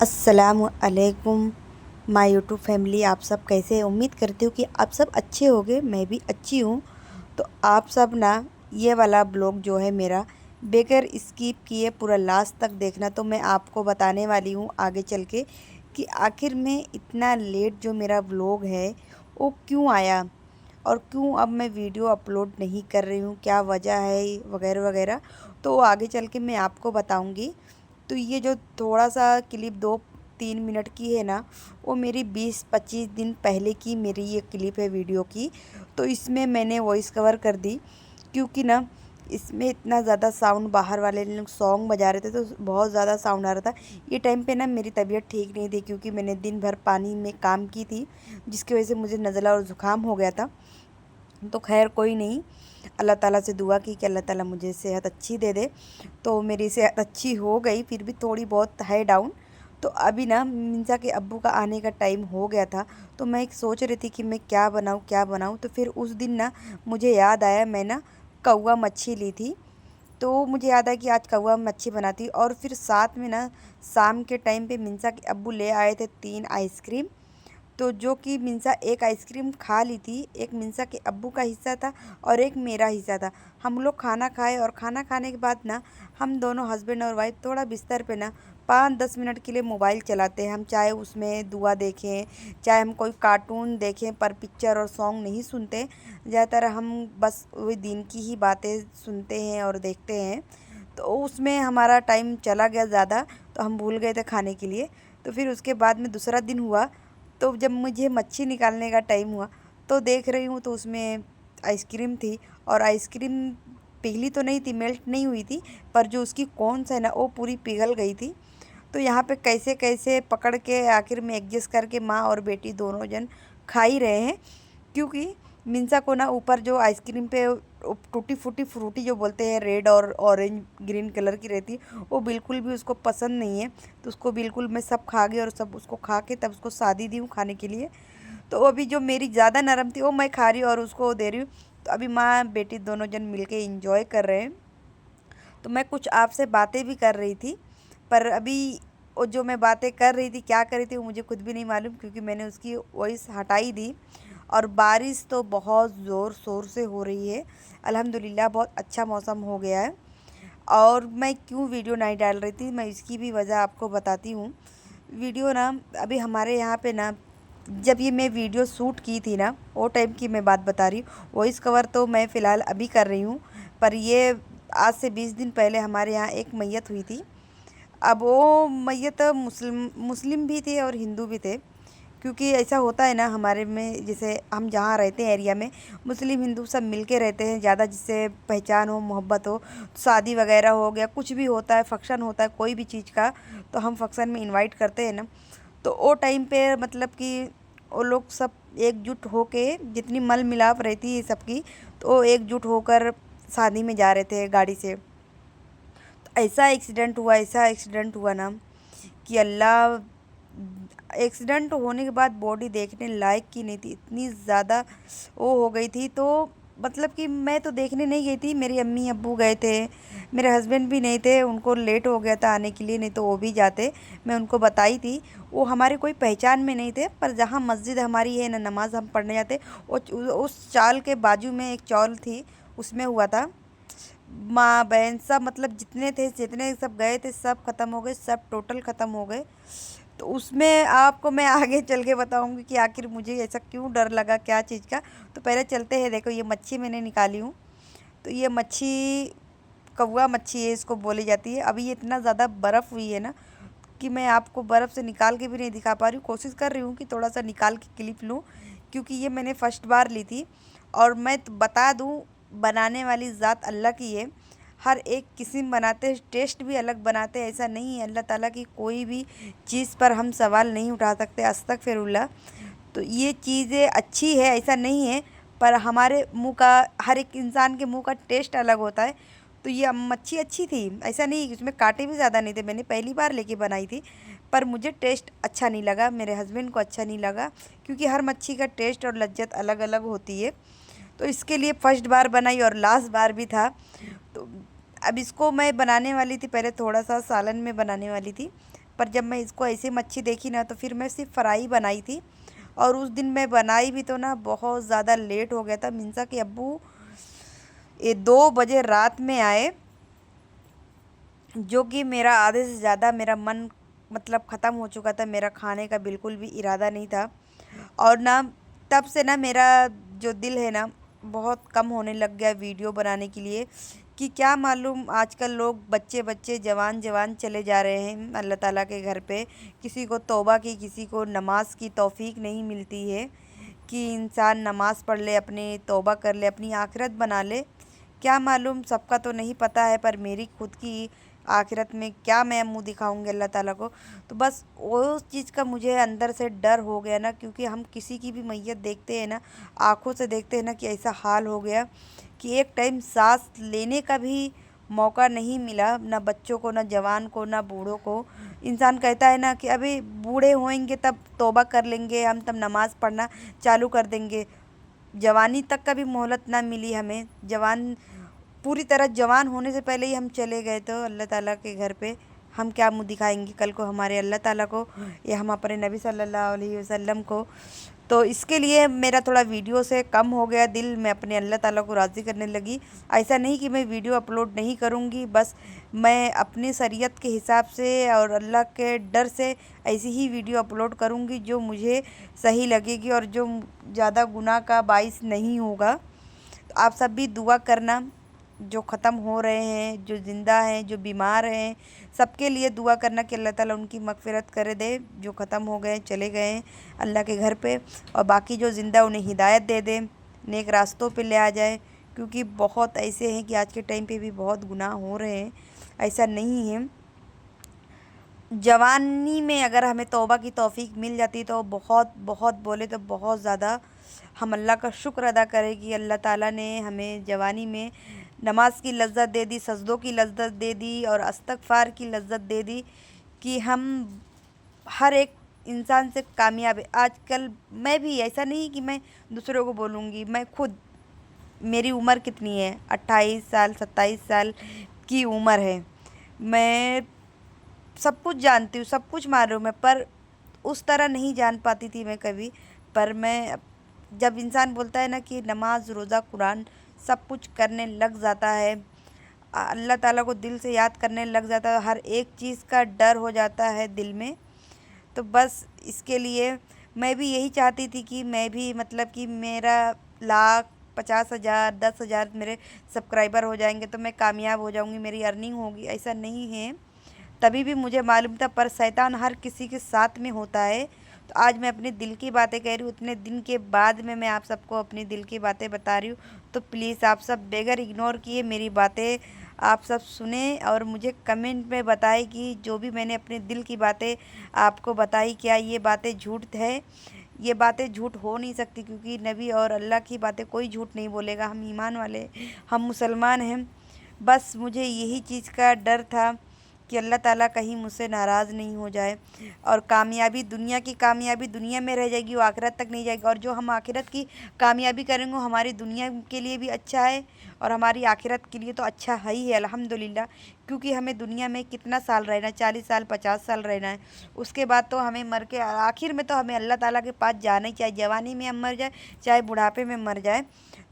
अस्सलामुअलैकुम my YouTube family. आप सब कैसे हैं? उम्मीद करती हूँ कि आप सब अच्छे होंगे। मैं भी अच्छी हूँ। तो आप सब ना ये वाला ब्लॉग जो है मेरा बगैर स्किप किए पूरा लास्ट तक देखना। तो मैं आपको बताने वाली हूँ आगे चल के कि आखिर में इतना लेट जो मेरा ब्लॉग है वो क्यों आया और क्यों अब मैं वीडियो अपलोड नहीं कर रही हूँ, क्या वजह है वगैरह वगैरह। तो आगे चल के मैं आपको बताऊँगी। तो ये जो थोड़ा सा क्लिप 2-3 मिनट की है ना, वो मेरी 20-25 दिन पहले की मेरी ये क्लिप है वीडियो की। तो इसमें मैंने वॉइस कवर कर दी क्योंकि ना इसमें इतना ज़्यादा साउंड, बाहर वाले लोग सॉन्ग बजा रहे थे तो बहुत ज़्यादा साउंड आ रहा था। ये टाइम पे ना मेरी तबीयत ठीक नहीं थी क्योंकि मैंने दिन भर पानी में काम की थी, जिसकी वजह से मुझे नज़ला और ज़ुकाम हो गया था। तो खैर कोई नहीं, अल्लाह ताला से दुआ की कि अल्लाह ताला मुझे सेहत अच्छी दे दे। तो मेरी सेहत अच्छी हो गई, फिर भी थोड़ी बहुत है डाउन। तो अभी ना मिंसा के अब्बू का आने का टाइम हो गया था। तो मैं एक सोच रही थी कि मैं क्या बनाऊँ क्या बनाऊँ। तो फिर उस दिन ना मुझे याद आया, मैं ना कौवा मच्छी ली थी। तो मुझे याद आया कि आज कौवा मच्छी बनाती। और फिर साथ में ना शाम के टाइम पे मिंसा के अब्बू ले आए थे 3 आइसक्रीम। तो जो कि मिंसा एक आइसक्रीम खा ली थी, एक मिंसा के अब्बू का हिस्सा था और एक मेरा हिस्सा था। हम लोग खाना खाए और खाना खाने के बाद ना हम दोनों हस्बैंड और वाइफ थोड़ा बिस्तर पे ना 5-10 मिनट के लिए मोबाइल चलाते हैं। हम चाहे उसमें दुआ देखें, चाहे हम कोई कार्टून देखें, पर पिक्चर और सॉन्ग नहीं सुनते। ज़्यादातर हम बस वही दिन की ही बातें सुनते हैं और देखते हैं। तो उसमें हमारा टाइम चला गया ज़्यादा, तो हम भूल गए थे खाने के लिए। तो फिर उसके बाद में दूसरा दिन हुआ, तो जब मुझे मच्छी निकालने का टाइम हुआ तो देख रही हूँ तो उसमें आइसक्रीम थी। और आइसक्रीम पिघली तो नहीं थी, मेल्ट नहीं हुई थी, पर जो उसकी कॉर्न्स है ना वो पूरी पिघल गई थी। तो यहाँ पे कैसे कैसे पकड़ के आखिर में एडजस्ट करके माँ और बेटी दोनों जन खा ही रहे हैं। क्योंकि मिंसा को ना ऊपर जो आइसक्रीम पे टूटी फूटी फ्रूटी जो बोलते हैं, रेड और ऑरेंज ग्रीन कलर की रहती है, वो बिल्कुल भी उसको पसंद नहीं है। तो उसको बिल्कुल मैं सब खा गई और सब उसको खा के तब उसको शादी दी हूँ खाने के लिए। तो अभी जो मेरी ज़्यादा नरम थी वो मैं खा रही हूँ और उसको दे रही हूँ। तो अभी माँ बेटी दोनों जन मिलके इंजॉय कर रहे हैं। तो मैं कुछ आपसे बातें भी कर रही थी, पर अभी वो जो मैं बातें कर रही थी, क्या कर रही थी, वो मुझे खुद भी नहीं मालूम क्योंकि मैंने उसकी वॉइस हटाई दी। और बारिश तो बहुत ज़ोर शोर से हो रही है। अल्हम्दुलिल्लाह बहुत अच्छा मौसम हो गया है। और मैं क्यों वीडियो नहीं डाल रही थी, मैं इसकी भी वजह आपको बताती हूँ। वीडियो ना अभी हमारे यहाँ पे ना, जब ये मैं वीडियो शूट की थी ना वो टाइम की मैं बात बता रही हूँ। वॉइस कवर तो मैं फ़िलहाल अभी कर रही हूँ, पर ये आज से 20 दिन पहले हमारे यहाँ एक मैयत हुई थी। अब वो मैयत मुस्लिम मुस्लिम भी थे और हिंदू भी थे। क्योंकि ऐसा होता है ना हमारे में, जैसे हम जहाँ रहते हैं एरिया में मुस्लिम हिंदू सब मिल के रहते हैं ज़्यादा, जिससे पहचान हो, मोहब्बत हो। शादी वगैरह हो गया, कुछ भी होता है, फंक्शन होता है कोई भी चीज़ का, तो हम फंक्शन में इनवाइट करते हैं ना। तो वो टाइम पे मतलब कि वो लोग सब एकजुट होके, जितनी मल मिलाप रहती है सबकी, तो वो एकजुट होकर शादी में जा रहे थे गाड़ी से। तो ऐसा एक्सीडेंट हुआ ना कि अल्लाह, एक्सीडेंट होने के बाद बॉडी देखने लायक की नहीं थी, इतनी ज़्यादा वो हो गई थी। तो मतलब कि मैं तो देखने नहीं गई थी, मेरी अम्मी अब्बू गए थे, मेरे हस्बैंड भी नहीं थे, उनको लेट हो गया था आने के लिए, नहीं तो वो भी जाते। मैं उनको बताई थी। वो हमारे कोई पहचान में नहीं थे, पर जहाँ मस्जिद हमारी है ना, नमाज़ हम पढ़ने जाते, वो उस चाल के बाजू में एक चौल थी, उसमें हुआ था। माँ बहन सब मतलब जितने थे, जितने सब गए थे, सब ख़त्म हो गए, सब टोटल ख़त्म हो गए। तो उसमें आपको मैं आगे चल के बताऊंगी कि आखिर मुझे ऐसा क्यों डर लगा, क्या चीज़ का। तो पहले चलते हैं, देखो ये मच्छी मैंने निकाली हूँ। तो ये मच्छी कौवा मच्छी है, इसको बोली जाती है। अभी ये इतना ज़्यादा बर्फ़ हुई है ना कि मैं आपको बर्फ़ से निकाल के भी नहीं दिखा पा रही हूँ। कोशिश कर रही हूँ कि थोड़ा सा निकाल के क्लिप लूँ, क्योंकि ये मैंने फ़र्स्ट बार ली थी। और मैं तो बता दूँ, बनाने वाली ज़ात अल्लाह की है। हर एक किस्म बनाते हैं, टेस्ट भी अलग बनाते हैं, ऐसा नहीं है। अल्लाह ताला की कोई भी चीज़ पर हम सवाल नहीं उठा सकते, अस्तगफिरुल्लाह। तो ये चीज़ें अच्छी है ऐसा नहीं है, पर हमारे मुंह का, हर एक इंसान के मुंह का टेस्ट अलग होता है। तो ये मच्छी अच्छी थी, ऐसा नहीं कि उसमें कांटे भी ज़्यादा नहीं थे। मैंने पहली बार लेके बनाई थी, पर मुझे टेस्ट अच्छा नहीं लगा, मेरे हस्बैंड को अच्छा नहीं लगा, क्योंकि हर मच्छी का टेस्ट और लज्जत अलग अलग होती है। तो इसके लिए फर्स्ट बार बनाई और लास्ट बार भी था। तो अब इसको मैं बनाने वाली थी, पहले थोड़ा सा सालन में बनाने वाली थी, पर जब मैं इसको ऐसे मच्छी देखी ना तो फिर मैं सिर्फ फ्राई बनाई थी। और उस दिन मैं बनाई भी तो ना बहुत ज़्यादा लेट हो गया था। मिंसा के अब्बू ये 2 बजे रात में आए, जो कि मेरा आधे से ज़्यादा मेरा मन मतलब ख़त्म हो चुका था, मेरा खाने का बिल्कुल भी इरादा नहीं था। और ना तब से ना मेरा जो दिल है ना बहुत कम होने लग गया वीडियो बनाने के लिए। कि क्या मालूम आजकल लोग बच्चे बच्चे जवान जवान चले जा रहे हैं अल्लाह ताला के घर पे। किसी को तौबा की, किसी को नमाज की तौफीक नहीं मिलती है कि इंसान नमाज पढ़ ले, अपनी तौबा कर ले, अपनी आखिरत बना ले। क्या मालूम, सबका तो नहीं पता है, पर मेरी खुद की आखिरत में क्या मैं मुंह दिखाऊंगी अल्लाह ताला को। तो बस वो चीज़ का मुझे अंदर से डर हो गया ना, क्योंकि हम किसी की भी मैयत देखते हैं ना, आंखों से देखते हैं ना कि ऐसा हाल हो गया कि एक टाइम सांस लेने का भी मौका नहीं मिला, ना बच्चों को, ना जवान को, ना बूढ़ों को। इंसान कहता है ना कि अभी बूढ़े होएंगे तब तौबा कर लेंगे हम, तब नमाज़ पढ़ना चालू कर देंगे। जवानी तक का भी मोहलत ना मिली हमें। जवान पूरी तरह जवान होने से पहले ही हम चले गए तो अल्लाह ताला के घर पे हम क्या मुंह दिखाएंगे कल को हमारे अल्लाह ताला को, या हम अपने नबी सल्लल्लाहु अलैहि वसल्लम को। तो इसके लिए मेरा थोड़ा वीडियो से कम हो गया दिल, मैं अपने अल्लाह ताला को राज़ी करने लगी। ऐसा नहीं कि मैं वीडियो अपलोड नहीं करूँगी, बस मैं अपनी शरीयत के हिसाब से और अल्लाह के डर से ऐसी ही वीडियो अपलोड करूँगी जो मुझे सही लगेगी और जो ज़्यादा गुनाह का बाइस नहीं होगा। तो आप सब भी दुआ करना, जो ख़त्म हो रहे हैं, जो ज़िंदा हैं, जो बीमार हैं, सबके लिए दुआ करना कि अल्लाह ताला उनकी मग़फ़िरत कर दे। जो ख़त्म हो गए, चले गए हैं अल्लाह के घर पे, और बाकी जो ज़िंदा उन्हें हिदायत दे दे, नेक रास्तों पे ले आ जाए। क्योंकि बहुत ऐसे हैं कि आज के टाइम पे भी बहुत गुनाह हो रहे हैं, ऐसा नहीं है। जवानी में अगर हमें तौबा की तौफ़ीक मिल जाती तो बहुत बहुत बोले तो बहुत ज़्यादा हम अल्लाह का शुक्र अदा करें कि अल्लाह ताला ने हमें जवानी में नमाज की लज्जत दे दी, सजदों की लज्जत दे दी और इस्तग़फ़ार की लज्जत दे दी कि हम हर एक इंसान से कामयाब है। आजकल मैं भी, ऐसा नहीं कि मैं दूसरों को बोलूँगी, मैं खुद, मेरी उम्र कितनी है, 28 साल 27 साल की उम्र है। मैं सब कुछ जानती हूँ, सब कुछ मालूम है, पर उस तरह नहीं जान पाती थी मैं कभी। पर मैं जब इंसान बोलता है ना कि नमाज, रोज़ा, कुरान सब कुछ करने लग जाता है, अल्लाह ताला को दिल से याद करने लग जाता है, हर एक चीज़ का डर हो जाता है दिल में। तो बस इसके लिए मैं भी यही चाहती थी कि मैं भी मतलब कि मेरा लाख, 50,000, 10,000 मेरे सब्सक्राइबर हो जाएंगे तो मैं कामयाब हो जाऊंगी, मेरी अर्निंग होगी। ऐसा नहीं है, तभी भी मुझे मालूम था, पर शैतान हर किसी के साथ में होता है। तो आज मैं अपने दिल की बातें कह रही हूँ, उतने दिन के बाद में मैं आप सबको अपनी दिल की बातें बता रही हूँ। तो प्लीज़ आप सब बगैर इग्नोर किए मेरी बातें आप सब सुने और मुझे कमेंट में बताएं कि जो भी मैंने अपने दिल की बातें आपको बताई, क्या ये बातें झूठ है। ये बातें झूठ हो नहीं सकती, क्योंकि नबी और अल्लाह की बातें कोई झूठ नहीं बोलेगा। हम ईमान वाले, हम मुसलमान हैं। बस मुझे यही चीज़ का डर था कि अल्लाह ताला कहीं मुझसे नाराज़ नहीं हो जाए, और कामयाबी, दुनिया की कामयाबी दुनिया में रह जाएगी, वो आखिरत तक नहीं जाएगी। और जो हम आखिरत की कामयाबी करेंगे वो हमारी दुनिया के लिए भी अच्छा है और हमारी आखिरत के लिए तो अच्छा है ही है अल्हम्दुलिल्लाह। क्योंकि हमें दुनिया में कितना साल रहना है, 40 साल 50 साल रहना है। उसके बाद तो हमें मर के आखिर में तो हमें अल्लाह ताला के पास जाना ही, चाहे जवानी में हम मर जाए, चाहे बुढ़ापे में मर जाए।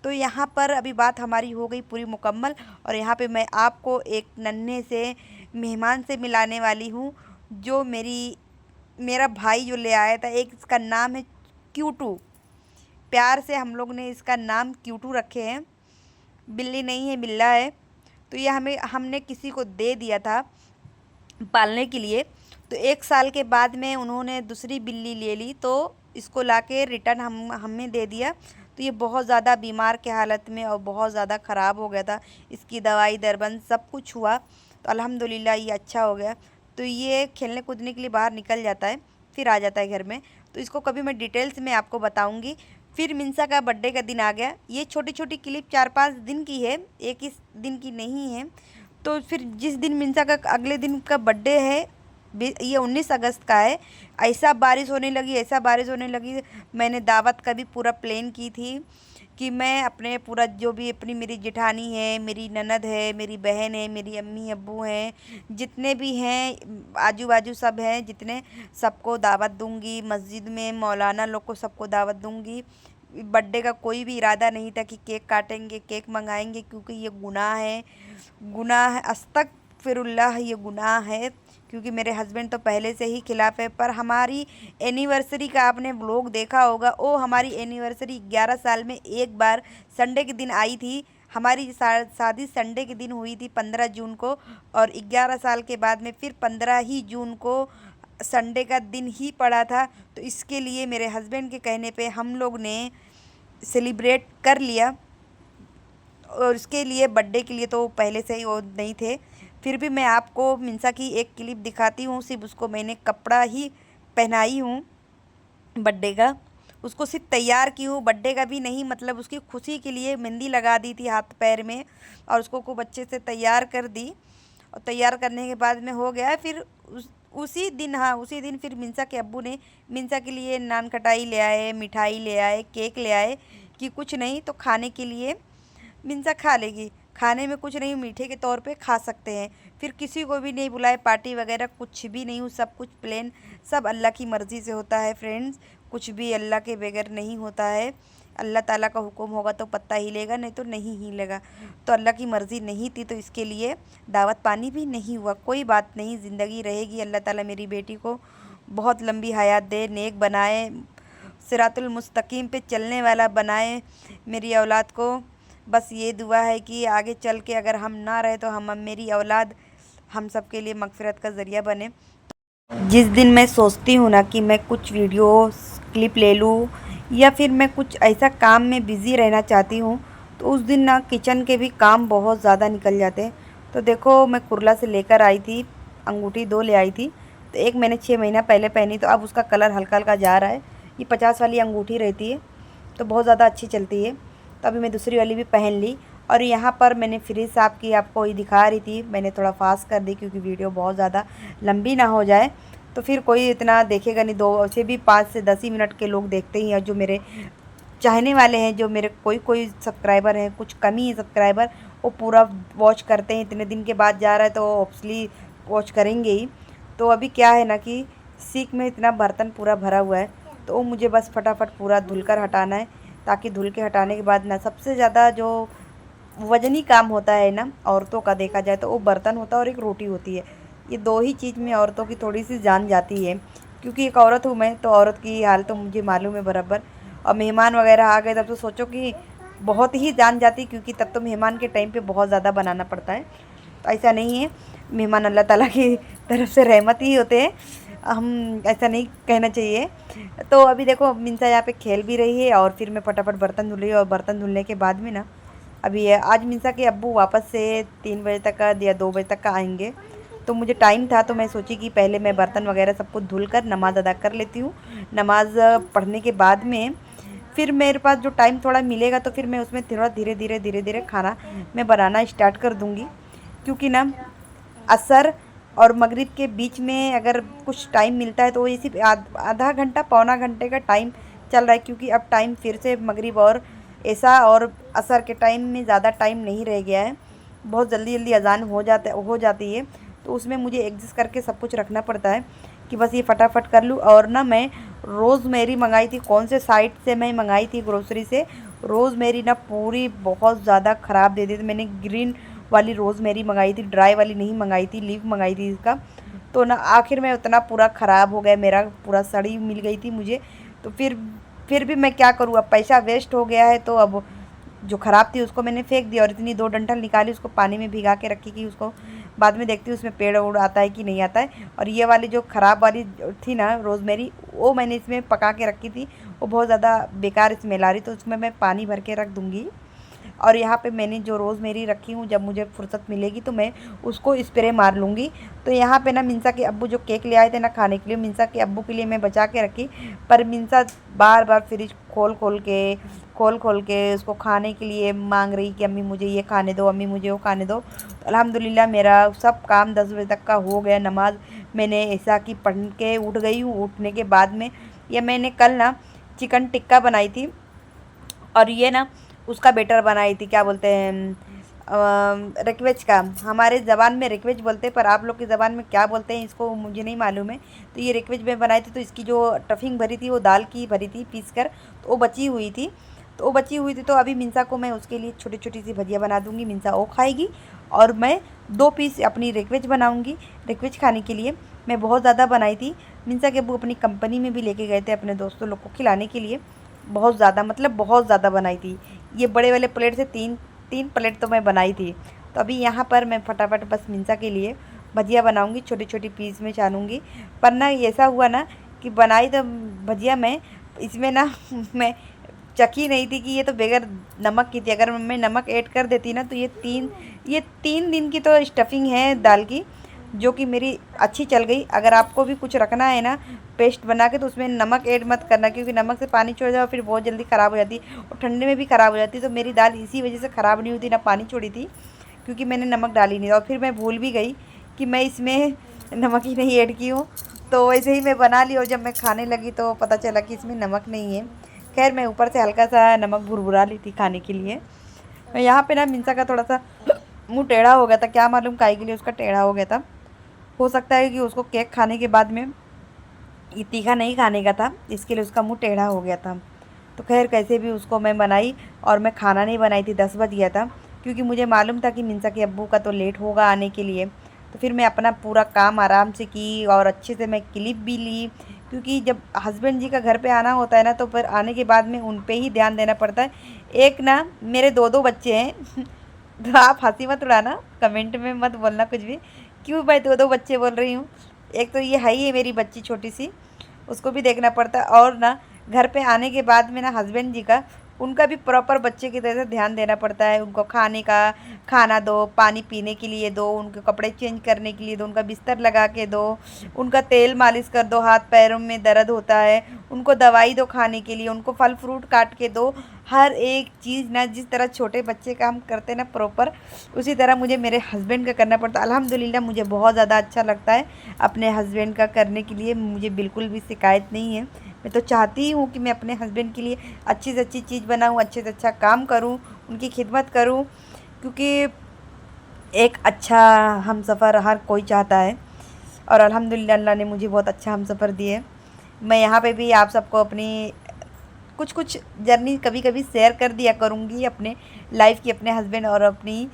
तो यहाँ पर अभी बात हमारी हो गई पूरी मुकम्मल, और यहाँ पे मैं आपको एक नन्हे से मेहमान से मिलाने वाली हूँ, जो मेरा भाई जो ले आया था। एक इसका नाम है क्यूटू, प्यार से हम लोग ने इसका नाम क्यूटू रखे हैं। बिल्ली नहीं है, बिल्ला है। तो ये हमने किसी को दे दिया था पालने के लिए। तो 1 साल के बाद में उन्होंने दूसरी बिल्ली ले ली, तो इसको लाके रिटर्न हमें दे दिया। तो ये बहुत ज़्यादा बीमार के हालत में और बहुत ज़्यादा ख़राब हो गया था, इसकी दवाई दरबंद सब कुछ हुआ। तो अल्हम्दुलिल्लाह ये अच्छा हो गया। तो ये खेलने कूदने के लिए बाहर निकल जाता है, फिर आ जाता है घर में। तो इसको कभी मैं डिटेल्स में आपको बताऊंगी। फिर मिंसा का बर्थडे का दिन आ गया। ये छोटी छोटी क्लिप 4-5 दिन की है, एक ही दिन की नहीं है। तो फिर जिस दिन मिंसा का अगले दिन का बर्थडे है, ये 19 अगस्त का है, ऐसा बारिश होने लगी, ऐसा बारिश होने लगी। मैंने दावत का भी पूरा प्लान की थी कि मैं अपने पूरा जो भी अपनी मेरी जेठानी है, मेरी ननद है, मेरी बहन है, मेरी अम्मी अब्बू हैं, जितने भी हैं आजू बाजू सब हैं जितने, सबको दावत दूंगी। मस्जिद में मौलाना लोग को सबको दावत दूंगी। बर्थडे का कोई भी इरादा नहीं था कि केक काटेंगे, केक मंगाएंगे, क्योंकि ये गुनाह है, गुनाह है, अस्तगफिरुल्लाह, ये गुनाह है। क्योंकि मेरे हस्बैंड तो पहले से ही खिलाफ है। पर हमारी एनिवर्सरी का आपने व्लॉग देखा होगा, ओ हमारी एनिवर्सरी 11 साल में एक बार संडे के दिन आई थी। हमारी शादी संडे के दिन हुई थी 15 जून को, और 11 साल के बाद में फिर 15 ही जून को संडे का दिन ही पड़ा था। तो इसके लिए मेरे हस्बैंड के कहने पे हम लोग ने सेलिब्रेट कर लिया। और उसके लिए बर्थडे के लिए तो पहले से ही वो नहीं थे। फिर भी मैं आपको मिंसा की एक क्लिप दिखाती हूँ। सिर्फ उसको मैंने कपड़ा ही पहनाई हूँ बर्थडे का, उसको सिर्फ तैयार की हूँ, बर्थडे का भी नहीं, मतलब उसकी खुशी के लिए मेहंदी लगा दी थी हाथ पैर में, और उसको खूब अच्छे से तैयार कर दी। और तैयार करने के बाद में हो गया। फिर उसी दिन, हाँ उसी दिन फिर मिंसा के अब्बू ने मिंसा के लिए नान खटाई ले आए, मिठाई ले आए, केक ले आए, कि कुछ नहीं तो खाने के लिए मिंसा खा लेगी। खाने में कुछ नहीं, मीठे के तौर पे खा सकते हैं। फिर किसी को भी नहीं बुलाए, पार्टी वगैरह कुछ भी नहीं हूँ, सब कुछ प्लेन, सब अल्लाह की मर्ज़ी से होता है फ्रेंड्स। कुछ भी अल्लाह के बगैर नहीं होता है। अल्लाह ताला का हुक्म होगा तो पत्ता हिलेगा, नहीं तो नहीं हिलेगा। तो अल्लाह की मर्ज़ी नहीं थी, तो इसके लिए दावत पानी भी नहीं हुआ। कोई बात नहीं, ज़िंदगी रहेगी। अल्लाह ताला मेरी बेटी को बहुत लंबी हयात दे, नेक बनाए, सिरातुल मुस्तकीम पे चलने वाला बनाए मेरी औलाद को। बस ये दुआ है कि आगे चल के अगर हम ना रहे तो हम मेरी औलाद हम सब के लिए मगफ़िरत का ज़रिया बने। जिस दिन मैं सोचती हूँ ना कि मैं कुछ वीडियो क्लिप ले लूँ, या फिर मैं कुछ ऐसा काम में बिज़ी रहना चाहती हूँ, तो उस दिन ना किचन के भी काम बहुत ज़्यादा निकल जाते हैं। तो देखो मैं कुरला से लेकर आई थी, अंगूठी 2 ले आई थी। तो एक मैंने 6 महीना पहले पहनी, तो अब उसका कलर हल्का हल्का जा रहा है। ये 50 वाली अंगूठी रहती है, तो बहुत ज़्यादा अच्छी चलती है। तो अभी मैं दूसरी वाली भी पहन ली। और यहाँ पर मैंने फ्रिज साफ़ की, आपको ये दिखा रही थी। मैंने थोड़ा फास्ट कर दी क्योंकि वीडियो बहुत ज़्यादा लंबी ना हो जाए, तो फिर कोई इतना देखेगा नहीं। दो से भी 5 से 10 ही मिनट के लोग देखते ही हैं, जो मेरे चाहने वाले हैं, जो मेरे कोई कोई सब्सक्राइबर हैं, कुछ कम ही सब्सक्राइबर, वो पूरा वॉच करते हैं। इतने दिन के बाद जा रहा है तो ऑब्वियसली वॉच करेंगे ही। तो अभी क्या है ना कि सीख में इतना बर्तन पूरा भरा हुआ है, तो वो मुझे बस फटाफट पूरा धुल कर हटाना है, ताकि धुल के हटाने के बाद ना, सबसे ज़्यादा जो वजनी काम होता है ना औरतों का, देखा जाए तो वो बर्तन होता है और एक रोटी होती है। ये 2 ही चीज़ में औरतों की थोड़ी सी जान जाती है, क्योंकि एक औरत हूँ मैं, तो औरत की हाल तो मुझे मालूम है बराबर। और मेहमान वगैरह आ गए तब तो सोचो कि बहुत ही जान जाती, क्योंकि तब तो मेहमान के टाइम पे बहुत ज़्यादा बनाना पड़ता है। तो ऐसा नहीं है, मेहमान अल्लाह ताला की तरफ से रहमत ही होते हैं, हम ऐसा नहीं कहना चाहिए। तो अभी देखो मिंसा यहाँ पे खेल भी रही है, और फिर मैं फटाफट बर्तन धुल रही हूँ। और बर्तन धुलने के बाद में ना, अभी आज मिंसा के अब्बू वापस से 3 बजे तक का या 2 बजे तक का आएंगे। तो मुझे टाइम था, तो मैं सोची कि पहले मैं बर्तन वगैरह सब कुछ धुल कर नमाज़ अदा कर लेती हूँ। नमाज़ पढ़ने के बाद में फिर मेरे पास जो टाइम थोड़ा मिलेगा, तो फिर मैं उसमें थोड़ा धीरे धीरे खाना मैं बनाना स्टार्ट कर दूँगी। क्योंकि ना असर और मगरिब के बीच में अगर कुछ टाइम मिलता है, तो ये सिर्फ आधा घंटा पौना घंटे का टाइम चल रहा है। क्योंकि अब टाइम फिर से मगरिब और ऐसा और असर के टाइम में ज़्यादा टाइम नहीं रह गया है, बहुत जल्दी जल्दी अजान हो जाती है। तो उसमें मुझे एडजस्ट करके सब कुछ रखना पड़ता है कि बस ये फटाफट कर लूँ। और ना मैं रोज़मेरी मंगाई थी, कौन से साइट से मैं मंगाई थी, ग्रोसरी से। रोज़मेरी ना पूरी बहुत ज़्यादा ख़राब दे दी थी। मैंने ग्रीन वाली रोज़मेरी मंगाई थी, ड्राई वाली नहीं मंगाई थी, लीफ मंगाई थी इसका। तो ना आखिर में उतना पूरा ख़राब हो गया, मेरा पूरा सड़ी मिल गई थी मुझे। तो फिर भी मैं क्या करूँ, अब पैसा वेस्ट हो गया है, तो अब जो ख़राब थी उसको मैंने फेंक दिया। और इतनी 2 डंठल निकाली, उसको पानी में भिगा के रखी कि उसको बाद में देखती हूँ उसमें पेड़ उड़ आता है कि नहीं आता है। और ये वाली जो ख़राब वाली थी ना रोज़मेरी, वो मैंने इसमें पका के रखी थी, वो बहुत ज़्यादा बेकार स्मेल आ रही, तो उसमें मैं पानी भर के रख दूँगी। और यहाँ पे मैंने जो रोज़मेरी रखी हूँ, जब मुझे फुर्सत मिलेगी तो मैं उसको स्प्रे मार लूँगी। तो यहाँ पे ना मिंसा के अब्बू जो केक ले आए थे ना खाने के लिए, मिंसा के अब्बू के लिए मैं बचा के रखी। पर मिंसा बार बार फ्रिज खोल के उसको खाने के लिए मांग रही कि अम्मी मुझे ये खाने दो, अम्मी मुझे वो खाने दो। तो अल्हम्दुलिल्लाह मेरा सब काम 10 बजे तक का हो गया। नमाज मैंने ऐसा कि पढ़ के उठ गई हूँ। उठने के बाद में, या मैंने कल ना चिकन टिक्का बनाई थी, और ये ना उसका बेटर बनाई थी, क्या बोलते हैं, रिक्वेज का। हमारे ज़बान में रिक्वेज बोलते हैं, पर आप लोग की ज़बान में क्या बोलते हैं इसको मुझे नहीं मालूम है। तो ये रिक्वेज में बनाई थी, तो इसकी जो स्टफिंग भरी थी वो दाल की भरी थी पीस कर, तो वो बची हुई थी। तो अभी मिंसा को मैं उसके लिए छोटी छोटी सी भजिया बना दूँगी, मिंसा वो खाएगी। और मैं 2 पीस अपनी रिक्वेज बनाऊँगी, रिक्वेज खाने के लिए। मैं बहुत ज़्यादा बनाई थी। मिंसा के अब्बू अपनी कंपनी में भी लेके गए थे अपने दोस्तों लोग को खिलाने के लिए। बहुत ज़्यादा, मतलब बहुत ज़्यादा बनाई थी। ये बड़े वाले प्लेट से 3 प्लेट तो मैं बनाई थी। तो अभी यहाँ पर मैं फटाफट बस मिंसा के लिए भजिया बनाऊँगी, छोटी छोटी पीस में छानूँगी। पर ना ऐसा हुआ ना कि बनाई तो भजिया मैं, इसमें ना मैं चखी नहीं थी कि ये तो बगैर नमक की थी। अगर मैं नमक ऐड कर देती ना तो ये तीन दिन की तो स्टफिंग है दाल की, जो कि मेरी अच्छी चल गई। अगर आपको भी कुछ रखना है ना पेस्ट बना के, तो उसमें नमक ऐड मत करना, क्योंकि नमक से पानी छोड़ जाओ फिर बहुत जल्दी ख़राब हो जाती है और ठंडे में भी ख़राब हो जाती है। तो मेरी दाल इसी वजह से ख़राब नहीं हुई थी, ना पानी छोड़ी थी, क्योंकि मैंने नमक डाली नहीं। और फिर मैं भूल भी गई कि मैं इसमें नमक ही नहीं ऐड की हूँ। तो वैसे ही मैं बना ली और जब मैं खाने लगी तो पता चला कि इसमें नमक नहीं है। खैर मैं ऊपर से हल्का सा नमक भुरभुरा ली थी खाने के लिए। यहाँ पे ना मिंसा का थोड़ा सा मुंह टेढ़ा हो गया था, क्या मालूम काहे के लिए उसका टेढ़ा हो गया था। हो सकता है कि उसको केक खाने के बाद में ये तीखा नहीं खाने का था, इसके लिए उसका मुंह टेढ़ा हो गया था। तो खैर कैसे भी उसको मैं बनाई, और मैं खाना नहीं बनाई थी, 10 बज गया था, क्योंकि मुझे मालूम था कि मिंसा के अब्बू का तो लेट होगा आने के लिए। तो फिर मैं अपना पूरा काम आराम से की और अच्छे से मैं क्लिप भी ली, क्योंकि जब हस्बैंड जी का घर पे आना होता है ना, तो फिर आने के बाद में उन पे ही ध्यान देना पड़ता है। एक ना मेरे 2 बच्चे हैं तो आप हंसी मत उड़ाना, कमेंट में मत बोलना कुछ भी, क्यों मैं 2 बच्चे बोल रही हूँ। एक तो ये है ही है मेरी बच्ची छोटी सी, उसको भी देखना पड़ता है। और ना घर पे आने के बाद में ना हस्बैंड जी का, उनका भी प्रॉपर बच्चे की तरह से ध्यान देना पड़ता है। उनको खाने का खाना दो, पानी पीने के लिए दो, उनके कपड़े चेंज करने के लिए दो, उनका बिस्तर लगा के दो, उनका तेल मालिश कर दो, हाथ पैरों में दर्द होता है, उनको दवाई दो खाने के लिए, उनको फल फ्रूट काट के दो। हर एक चीज़ ना जिस तरह छोटे बच्चे का हम करते हैं ना प्रॉपर, उसी तरह मुझे मेरे हस्बैंड का करना पड़ता है। अल्हम्दुलिल्लाह मुझे बहुत ज़्यादा अच्छा लगता है अपने हस्बैंड का करने के लिए, मुझे बिल्कुल भी शिकायत नहीं है। मैं तो चाहती हूँ कि मैं अपने हस्बैंड के लिए अच्छी से अच्छी चीज़ बनाऊँ, अच्छे से अच्छा काम करूँ, उनकी खिदमत करूँ, क्योंकि एक अच्छा हमसफ़र हर कोई चाहता है। और अल्हम्दुलिल्लाह अल्लाह ने मुझे बहुत अच्छा हमसफ़र दिए। मैं यहाँ पे भी आप सबको अपनी कुछ कुछ जर्नी कभी कभी शेयर कर दिया करूँगी अपने लाइफ की, अपने हस्बैंड और अपनी।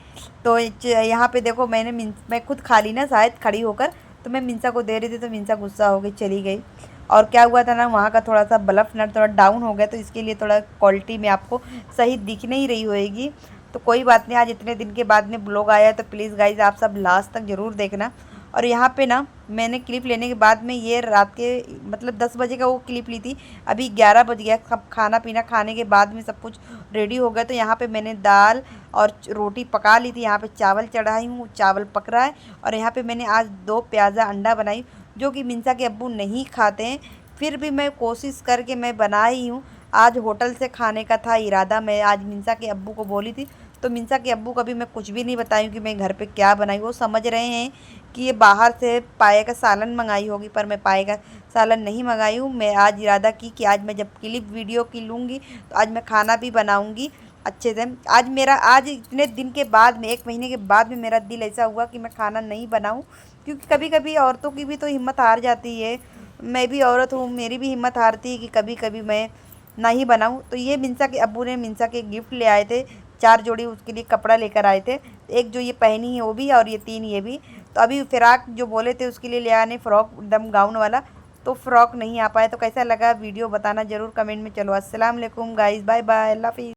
तो यहाँ पे देखो मैं खुद खा ली ना शायद खड़ी होकर, तो मैं मिंसा को दे रही थी, तो मिंसा गुस्सा हो गई चली गई। और क्या हुआ था ना, वहाँ का थोड़ा सा बल्ब नट थोड़ा डाउन हो गया, तो इसके लिए थोड़ा क्वालिटी में आपको सही दिख नहीं रही होएगी। तो कोई बात नहीं, आज इतने दिन के बाद में ब्लॉग आया है, तो प्लीज़ गाइज़ आप सब लास्ट तक ज़रूर देखना। और यहाँ पे ना मैंने क्लिप लेने के बाद में, ये रात के मतलब 10 बजे का वो क्लिप ली थी, अभी 11 बज गया। सब खाना पीना खाने के बाद में सब कुछ रेडी हो गया। तो यहाँ पे मैंने दाल और रोटी पका ली थी, यहाँ पे चावल चढ़ाई हूँ, चावल पक रहा है। और यहाँ पे मैंने आज 2 प्याज़ा अंडा बनाई, जो कि मिंसा के अब्बू नहीं खाते हैं, फिर भी मैं कोशिश करके मैं बनाई हूँ। आज होटल से खाने का था इरादा, मैं आज मिंसा के अब्बू को बोली थी, तो मिंसा के अब्बू कभी मैं कुछ भी नहीं बताई कि मैं घर पे क्या बनाई। वो समझ रहे हैं कि ये बाहर से पाए का सालन मंगाई होगी, पर मैं पाए का सालन नहीं मंगाई हूँ। मैं आज इरादा की कि आज मैं जब क्लिप वीडियो की लूँगी, तो आज मैं खाना भी बनाऊँगी अच्छे से। आज इतने दिन के बाद में, 1 महीने के बाद में मेरा दिल ऐसा हुआ कि मैं खाना नहीं बनाऊँ, क्योंकि कभी कभी औरतों की भी तो हिम्मत हार जाती है। मैं भी औरत हूँ, मेरी भी हिम्मत हारती है कि कभी कभी मैं नहीं बनाऊँ। तो ये मिंसा के अब्बू ने मिंसा के गिफ्ट ले आए थे, 4 जोड़ी उसके लिए कपड़ा लेकर आए थे। एक जो ये पहनी है वो भी, और ये 3 ये भी। तो अभी फ़िराक जो बोले थे उसके लिए ले आने, फ़्रॉक एकदम गाउन वाला, तो फ़्रॉक नहीं आ पाया। तो कैसा लगा वीडियो बताना ज़रूर कमेंट में। चलो अस्सलाम वालेकुम गाइज़, बाय बाय, अल्लाह हाफ़िज़।